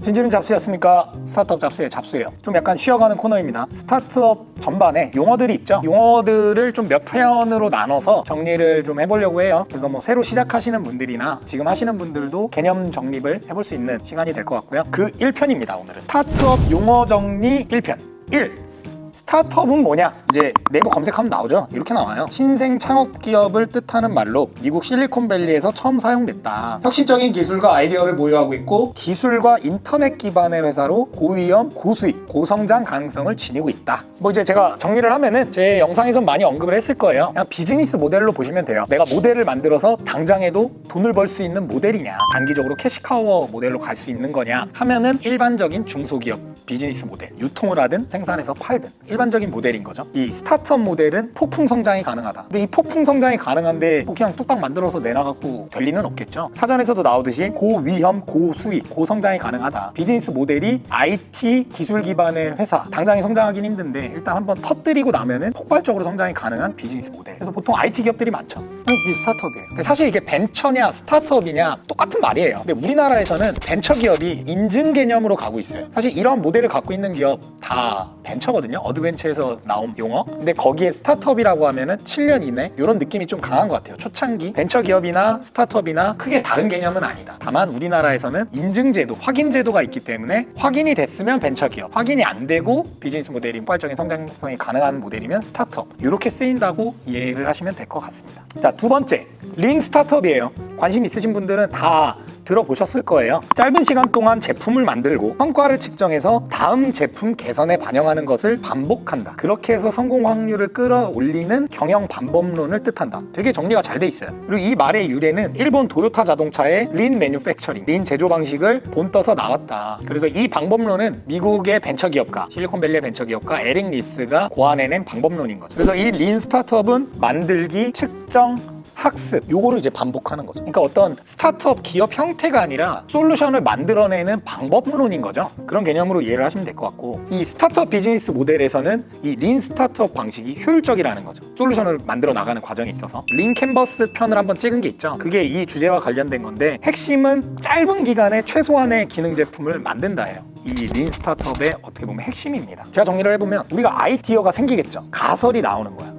진지는 잡스였습니까? 스타트업 잡스의 잡스예요. 좀 약간 쉬어가는 코너입니다. 스타트업 전반에 용어들이 있죠. 용어들을 좀 몇 편으로 나눠서 정리를 좀 해보려고 해요. 그래서 뭐 새로 시작하시는 분들이나 지금 하시는 분들도 개념 정립을 해볼 수 있는 시간이 될 것 같고요. 그 1편입니다. 오늘은 스타트업 용어 정리 1편 1. 스타트업은 뭐냐? 이제 네이버 검색하면 나오죠. 이렇게 나와요. 신생 창업 기업을 뜻하는 말로 미국 실리콘밸리에서 처음 사용됐다. 혁신적인 기술과 아이디어를 보유하고 있고 기술과 인터넷 기반의 회사로 고위험, 고수익, 고성장 가능성을 지니고 있다. 뭐 이제 제가 정리를 하면은 제 영상에서 많이 언급을 했을 거예요. 그냥 비즈니스 모델로 보시면 돼요. 내가 모델을 만들어서 당장에도 돈을 벌 수 있는 모델이냐, 단기적으로 캐시카워 모델로 갈 수 있는 거냐 하면은 일반적인 중소기업 비즈니스 모델, 유통을 하든 생산해서 팔든 일반적인 모델인 거죠. 이 스타트업 모델은 폭풍 성장이 가능하다. 근데 이 폭풍 성장이 가능한데 뭐 그냥 뚝딱 만들어서 내놔갖고 될 리는 없겠죠. 사전에서도 나오듯이 고위험, 고수익, 고성장이 가능하다. 비즈니스 모델이 IT 기술 기반의 회사, 당장에 성장하기는 힘든데 일단 한번 터뜨리고 나면은 폭발적으로 성장이 가능한 비즈니스 모델. 그래서 보통 IT 기업들이 많죠. 이게 스타트업이에요. 사실 이게 벤처냐 스타트업이냐 똑같은 말이에요. 근데 우리나라에서는 벤처 기업이 인증 개념으로 가고 있어요. 사실 이런 모델을 갖고 있는 기업 다 벤처거든요. 어드벤처에서 나온 용어. 근데 거기에 스타트업이라고 하면은 7년 이내 이런 느낌이 좀 강한 것 같아요. 초창기 벤처 기업이나 스타트업이나 크게 다른 개념은 아니다. 다만 우리나라에서는 인증 제도, 확인 제도가 있기 때문에 확인이 됐으면 벤처 기업, 확인이 안 되고 비즈니스 모델이 폭발적인 성장성이 가능한 모델이면 스타트업. 이렇게 쓰인다고 이해를 하시면 될 것 같습니다. 자, 두 번째, 린 스타트업이에요. 관심 있으신 분들은 다 들어보셨을 거예요. 짧은 시간 동안 제품을 만들고 성과를 측정해서 다음 제품 개선에 반영하는 것을 반복한다. 그렇게 해서 성공 확률을 끌어올리는 경영 방법론을 뜻한다. 되게 정리가 잘 돼 있어요. 그리고 이 말의 유래는 일본 도요타 자동차의 린 매뉴팩처링, 린 제조 방식을 본떠서 나왔다. 그래서 이 방법론은 미국의 벤처기업가, 실리콘밸리 벤처기업가 에릭 리스가 고안해낸 방법론인 거죠. 그래서 이 린 스타트업은 만들기, 측정, 학습, 요거를 이제 반복하는 거죠. 그러니까 어떤 스타트업 기업 형태가 아니라 솔루션을 만들어내는 방법론인 거죠. 그런 개념으로 이해를 하시면 될 것 같고, 이 스타트업 비즈니스 모델에서는 이 린 스타트업 방식이 효율적이라는 거죠. 솔루션을 만들어 나가는 과정에 있어서 린 캔버스 편을 한번 찍은 게 있죠. 그게 이 주제와 관련된 건데, 핵심은 짧은 기간에 최소한의 기능 제품을 만든다예요. 이 린 스타트업의 어떻게 보면 핵심입니다. 제가 정리를 해보면 우리가 아이디어가 생기겠죠. 가설이 나오는 거야.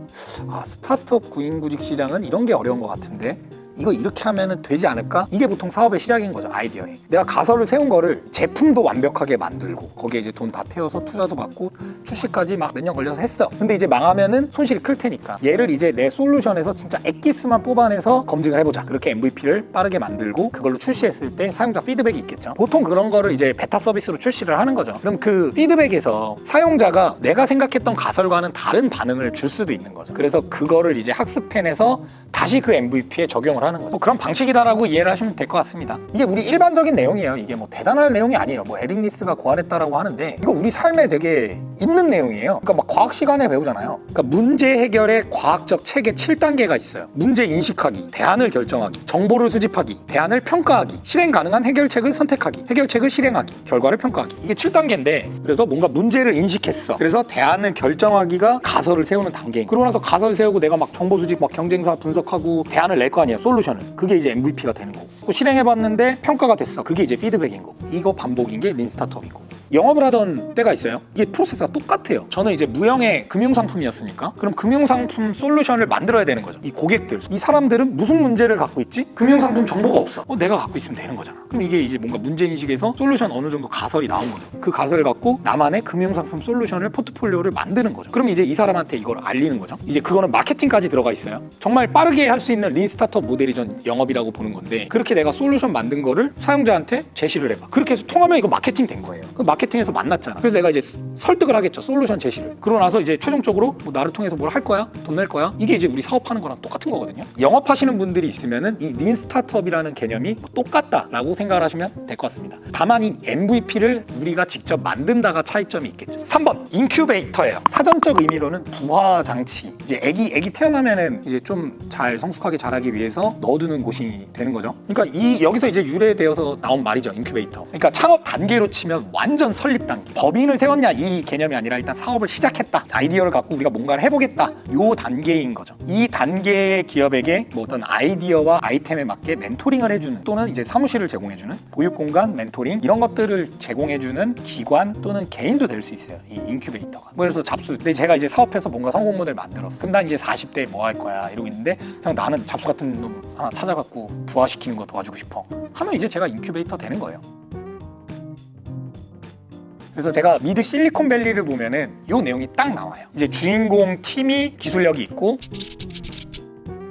아, 스타트업 구인구직 시장은 이런 게 어려운 것 같은데 이거 이렇게 하면 되지 않을까? 이게 보통 사업의 시작인 거죠. 아이디어에. 내가 가설을 세운 거를 제품도 완벽하게 만들고 거기에 이제 돈 다 태워서 투자도 받고 출시까지 막 몇 년 걸려서 했어. 근데 이제 망하면은 손실이 클 테니까 얘를 이제 내 솔루션에서 진짜 엑기스만 뽑아내서 검증을 해보자. 그렇게 MVP를 빠르게 만들고 그걸로 출시했을 때 사용자 피드백이 있겠죠. 보통 그런 거를 이제 베타 서비스로 출시를 하는 거죠. 그럼 그 피드백에서 사용자가 내가 생각했던 가설과는 다른 반응을 줄 수도 있는 거죠. 그래서 그거를 이제 학습해내서 다시 그 MVP에 적용을 하는 거죠. 그런 방식이다라고 이해를 하시면 될 것 같습니다. 이게 우리 일반적인 내용이에요. 이게 뭐 대단한 내용이 아니에요. 뭐 에릭 리스가 고안했다라고 하는데 이거 우리 삶에 되게 있는 내용이에요. 그러니까 막 과학 시간에 배우잖아요. 그러니까 문제 해결의 과학적 체계 7단계가 있어요. 문제 인식하기, 대안을 결정하기, 정보를 수집하기, 대안을 평가하기, 실행 가능한 해결책을 선택하기, 해결책을 실행하기, 결과를 평가하기. 이게 7단계인데 그래서 뭔가 문제를 인식했어. 그래서 대안을 결정하기가 가설을 세우는 단계인. 그러고 나서 가설 세우고 내가 막 정보 수집, 막 경쟁사 분석하고 대안을 낼 거 아니에요. 솔루션을. 그게 이제 MVP가 되는 거고. 또 실행해봤는데 평가가 됐어. 그게 이제 피드백인 거고. 이거 반복인 게 린 스타트업이고. 영업을 하던 때가 있어요. 이게 프로세스가 똑같아요. 저는 이제 무형의 금융상품이었으니까 그럼 금융상품 솔루션을 만들어야 되는 거죠. 이 고객들, 이 사람들은 무슨 문제를 갖고 있지? 금융상품 정보가 없어. 내가 갖고 있으면 되는 거잖아. 그럼 이게 이제 뭔가 문제인식에서 솔루션 어느 정도 가설이 나온 거죠. 그 가설을 갖고 나만의 금융상품 솔루션을 포트폴리오를 만드는 거죠. 그럼 이제 이 사람한테 이걸 알리는 거죠. 이제 그거는 마케팅까지 들어가 있어요. 정말 빠르게 할 수 있는 린 스타트업 모델이 전 영업이라고 보는 건데 그렇게 내가 솔루션 만든 거를 사용자한테 제시를 해봐. 그렇게 해서 통하면 이거 마케팅 된 거예요. 그 마케팅에서 만났잖아. 그래서 내가 이제 설득을 하겠죠. 솔루션 제시를. 그러고 나서 이제 최종적으로 뭐 나를 통해서 뭘 할 거야? 돈 낼 거야? 이게 이제 우리 사업하는 거랑 똑같은 거거든요. 영업하시는 분들이 있으면은 이 린 스타트업이라는 개념이 뭐 똑같다라고 생각을 하시면 될 것 같습니다. 다만 이 MVP를 우리가 직접 만든다가 차이점이 있겠죠. 3번 인큐베이터예요. 사전적 의미로는 부화 장치. 이제 애기 태어나면은 이제 좀 잘 성숙하게 자라기 위해서 넣어두는 곳이 되는 거죠. 그러니까 이 여기서 이제 유래되어서 나온 말이죠. 인큐베이터. 그러니까 창업 단계로 치면 완전 완전 설립 단계. 법인을 세웠냐 이 개념이 아니라 일단 사업을 시작했다. 아이디어를 갖고 우리가 뭔가를 해보겠다. 요 단계인 거죠. 이 단계의 기업에게 뭐 어떤 아이디어와 아이템에 맞게 멘토링을 해주는 또는 이제 사무실을 제공해주는 보육공간, 멘토링 이런 것들을 제공해주는 기관 또는 개인도 될 수 있어요. 이 인큐베이터가. 뭐 그래서 잡수. 근데 제가 이제 사업해서 뭔가 성공 모델 만들었어. 그럼 난 이제 40대에 뭐 할 거야 이러고 있는데 그냥 나는 잡수 같은 놈 하나 찾아갖고 부화시키는 거 도와주고 싶어. 하면 이제 제가 인큐베이터 되는 거예요. 그래서 제가 미드 실리콘밸리를 보면은 이 내용이 딱 나와요. 이제 주인공 팀이 기술력이 있고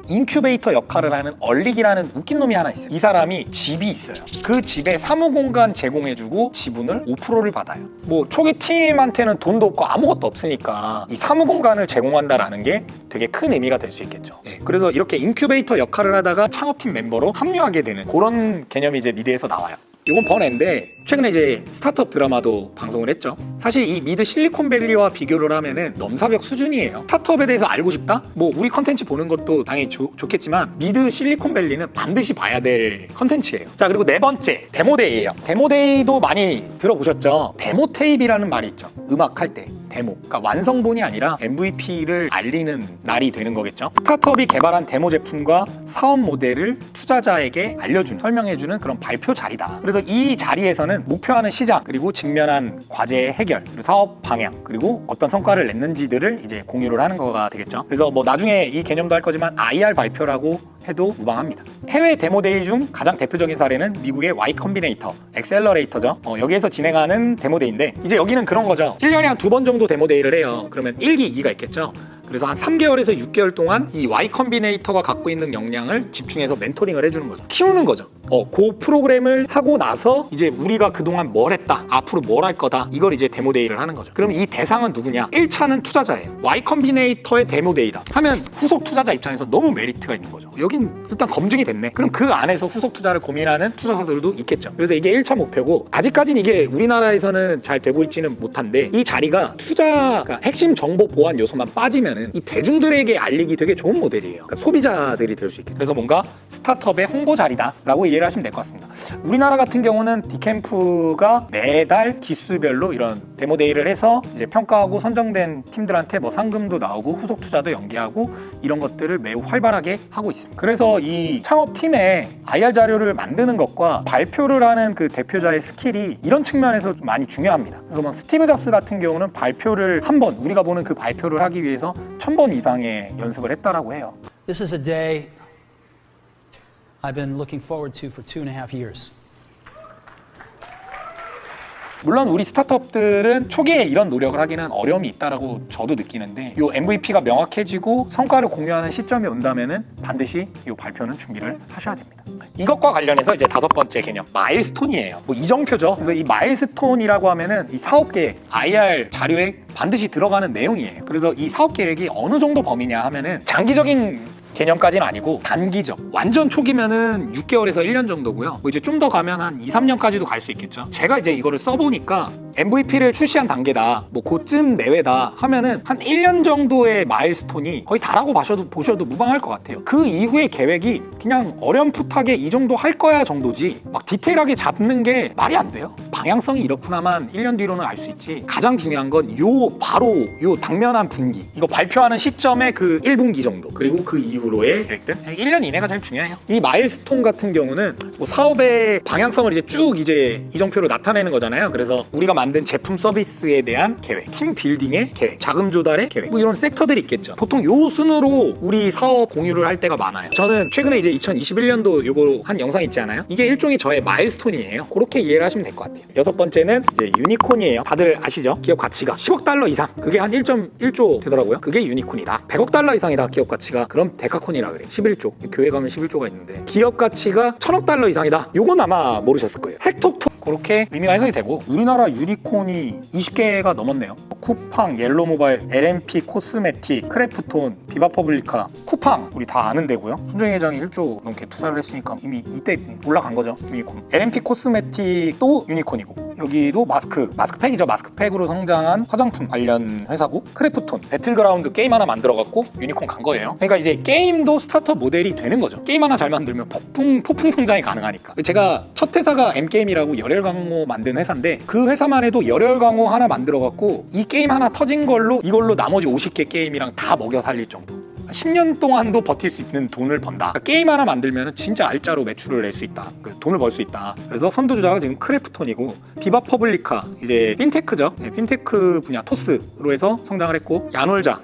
인큐베이터 역할을 하는 얼릭이라는 웃긴 놈이 하나 있어요. 이 사람이 집이 있어요. 그 집에 사무공간 제공해주고 지분을 5%를 받아요. 뭐 초기 팀한테는 돈도 없고 아무것도 없으니까 이 사무공간을 제공한다라는 게 되게 큰 의미가 될 수 있겠죠. 네, 그래서 이렇게 인큐베이터 역할을 하다가 창업팀 멤버로 합류하게 되는 그런 개념이 이제 미드에서 나와요. 이건 번외인데 최근에 이제 스타트업 드라마도 방송을 했죠. 사실 이 미드 실리콘밸리와 비교를 하면은 넘사벽 수준이에요. 스타트업에 대해서 알고 싶다? 뭐 우리 컨텐츠 보는 것도 당연히 좋겠지만 미드 실리콘밸리는 반드시 봐야 될 컨텐츠예요. 자, 그리고 네 번째 데모데이예요. 데모데이도 많이 들어보셨죠? 데모 테이프라는 말이 있죠. 음악할 때 데모. 그러니까 완성본이 아니라 MVP를 알리는 날이 되는 거겠죠. 스타트업이 개발한 데모 제품과 사업 모델을 투자자에게 알려주는, 설명해주는 그런 발표 자리다. 그래서 이 자리에서는 목표하는 시장, 그리고 직면한 과제의 해결, 그리고 사업 방향, 그리고 어떤 성과를 냈는지들을 이제 공유를 하는 거가 되겠죠. 그래서 뭐 나중에 이 개념도 할 거지만 IR 발표라고 해도 무방합니다. 해외 데모데이 중 가장 대표적인 사례는 미국의 Y 컴비네이터, 엑셀러레이터죠. 여기에서 진행하는 데모데이인데 이제 여기는 그런 거죠. 1년에 한 2번 정도 데모데이를 해요. 그러면 1기, 2기가 있겠죠. 그래서 한 3개월에서 6개월 동안 이 Y 컴비네이터가 갖고 있는 역량을 집중해서 멘토링을 해주는 거죠. 키우는 거죠. 그 프로그램을 하고 나서 이제 우리가 그동안 뭘 했다, 앞으로 뭘 할 거다, 이걸 이제 데모데이를 하는 거죠. 그럼 이 대상은 누구냐? 1차는 투자자예요. Y 컴비네이터의 데모데이다 하면 후속 투자자 입장에서 너무 메리트가 있는 거죠. 여긴 일단 검증이 됐네. 그럼 그 안에서 후속 투자를 고민하는 투자사들도 있겠죠. 그래서 이게 1차 목표고 아직까지는 이게 우리나라에서는 잘 되고 있지는 못한데 이 자리가 투자, 그러니까 핵심 정보 보안 요소만 빠지면은 이 대중들에게 알리기 되게 좋은 모델이에요. 그러니까 소비자들이 될 수 있게. 그래서 뭔가 스타트업의 홍보 자리다라고 이해를 하시면 될 것 같습니다. 우리나라 같은 경우는 디캠프가 매달 기수별로 이런 데모데이를 해서 이제 평가하고 선정된 팀들한테 뭐 상금도 나오고 후속 투자도 연계하고 이런 것들을 매우 활발하게 하고 있습니다. 그래서 이 창업팀에 IR 자료를 만드는 것과 발표를 하는 그 대표자의 스킬이 이런 측면에서 많이 중요합니다. 그래서 뭐 스티브 잡스 같은 경우는 발표를 한 번, 우리가 보는 그 발표를 하기 위해서 1000번 이상의 연습을 했다라고 해요. This is a day I've been looking forward to for 2.5 years. 물론 우리 스타트업들은 초기에 이런 노력을 하기는 어려움이 있다라고 저도 느끼는데 이 MVP가 명확해지고 성과를 공유하는 시점이 온다면은 반드시 이 발표는 준비를 하셔야 됩니다. 이것과 관련해서 이제 5번째 개념 마일스톤이에요. 뭐 이정표죠. 그래서 이 마일스톤이라고 하면은 이 사업 계획, IR 자료에 반드시 들어가는 내용이에요. 그래서 이 사업 계획이 어느 정도 범위냐 하면은 장기적인 개념까지는 아니고 단기적, 완전 초기면은 6개월에서 1년 정도고요. 뭐 이제 좀 더 가면 한 2, 3년까지도 갈 수 있겠죠. 제가 이제 이거를 써보니까 MVP를 출시한 단계다, 뭐 그쯤 내외다 하면은 한 1년 정도의 마일스톤이 거의 다라고 보셔도 무방할 것 같아요. 그 이후의 계획이 그냥 어렴풋하게 이 정도 할 거야 정도지 막 디테일하게 잡는 게 말이 안 돼요. 방향성이 이렇구나만 1년 뒤로는 알 수 있지. 가장 중요한 건 바로 요 당면한 분기, 이거 발표하는 시점의 그 1분기 정도, 그리고 그 이후로의 계획들 1년 이내가 제일 중요해요. 이 마일스톤 같은 경우는 뭐 사업의 방향성을 이제 쭉 이제 이정표로 나타내는 거잖아요. 그래서 우리가 만든 제품 서비스에 대한 계획, 팀 빌딩의 계획, 자금 조달의 계획, 뭐 이런 섹터들이 있겠죠. 보통 요 순으로 우리 사업 공유를 할 때가 많아요. 저는 최근에 이제 2021년도 요거 한 영상 있지 않아요? 이게 일종의 저의 마일스톤이에요. 그렇게 이해를 하시면 될 것 같아요. 6번째는 이제 유니콘이에요. 다들 아시죠? 기업 가치가 10억 달러 이상, 그게 한 1.1조 되더라고요. 그게 유니콘이다. 100억 달러 이상이다 기업 가치가, 그럼 데카콘이라 그래. 11조. 교회 가면 11조가 있는데 기업 가치가 1000억 달러 이상이다. 요건 아마 모르셨을 거예요. 헥톡톡. 그렇게 의미가 해석이 되고 우리나라 유니콘이 20개가 넘었네요. 쿠팡, 옐로모바일, LMP 코스메틱, 크래프톤, 비바퍼블리카, 쿠팡 우리 다 아는 데고요. 손정희 회장이 1조 넘게 투자를 했으니까 이미 이때 올라간 거죠. 유니콘. LMP 코스메틱도 유니콘이고, 여기도 마스크팩이죠. 마스크팩으로 성장한 화장품 관련 회사고, 크래프톤, 배틀그라운드 게임 하나 만들어갖고 유니콘 간 거예요. 그러니까 이제 게임도 스타트업 모델이 되는 거죠. 게임 하나 잘 만들면 폭풍 성장이 가능하니까. 제가 첫 회사가 M게임이라고 열혈 강호 만든 회사인데, 그 회사만 해도 열혈 강호 하나 만들어갖고 이 게임 하나 터진 걸로 이걸로 나머지 50개 게임이랑 다 먹여 살릴 정도. 10년 동안도 버틸 수 있는 돈을 번다. 그러니까 게임 하나 만들면 진짜 알짜로 매출을 낼 수 있다. 돈을 벌 수 있다. 그래서 선두주자가 지금 크래프톤이고, 비바퍼블리카 이제 핀테크죠. 핀테크 분야 토스로 해서 성장을 했고,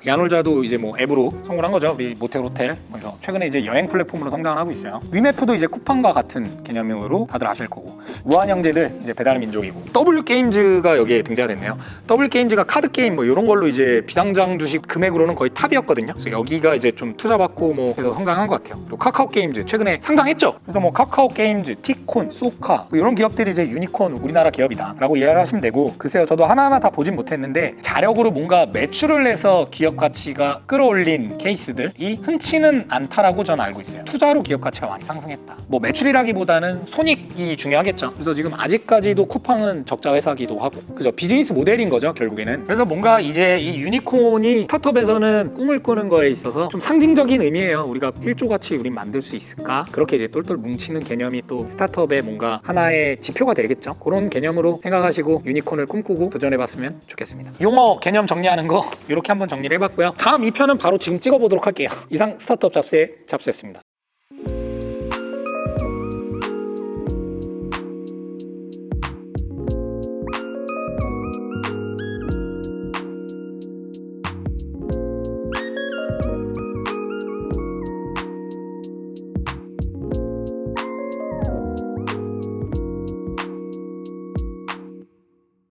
야놀자도 이제 뭐 앱으로 성공한 거죠. 우리 모텔 호텔. 그래서 최근에 이제 여행 플랫폼으로 성장을 하고 있어요. 위메프도 이제 쿠팡과 같은 개념으로 다들 아실 거고, 우한 형제들 이제 배달 민족이고, W 게임즈가 여기에 등장이 됐네요. W 게임즈가 카드 게임 뭐 이런 걸로 이제 비상장 주식 금액으로는 거의 탑이었거든요. 그래서 여기가 이제 좀 투자받고 뭐 해서 성장한 것 같아요. 그리고 카카오 게임즈 최근에 상장했죠. 그래서 뭐 카카오 게임즈, 티콘, 소카 뭐 이런 기업들이 이제 유니콘 우리나라 기업이다라고 이해를 하시면 되고, 글쎄요 저도 하나하나 다 보진 못했는데 자력으로 뭔가 매출을 내서 기업 가치가 끌어올린 케이스들이 흔치는 않다라고 저는 알고 있어요. 투자로 기업 가치가 많이 상승했다. 뭐 매출이라기보다는 손익이 중요하겠죠. 그래서 지금 아직까지도 쿠팡은 적자 회사기도 하고, 그죠? 비즈니스 모델인 거죠 결국에는. 그래서 뭔가 이제 이 유니콘이 스타트업에서는 꿈을 꾸는 거에 있어서 좀 상징적인 의미예요. 우리가 1조 가치 우린 만들 수 있을까? 그렇게 이제 똘똘 뭉치는 개념이 또 스타트업의 뭔가 하나의 지표가 되겠죠. 그런 개념으로 생각하시고 유니콘을 꿈꾸고 도전해봤으면 좋겠습니다. 용어 개념 정리하는 거 이렇게 한번 정리를 해봤고요. 다음 2편은 바로 지금 찍어보도록 할게요. 이상 스타트업 잡스의 잡스였습니다.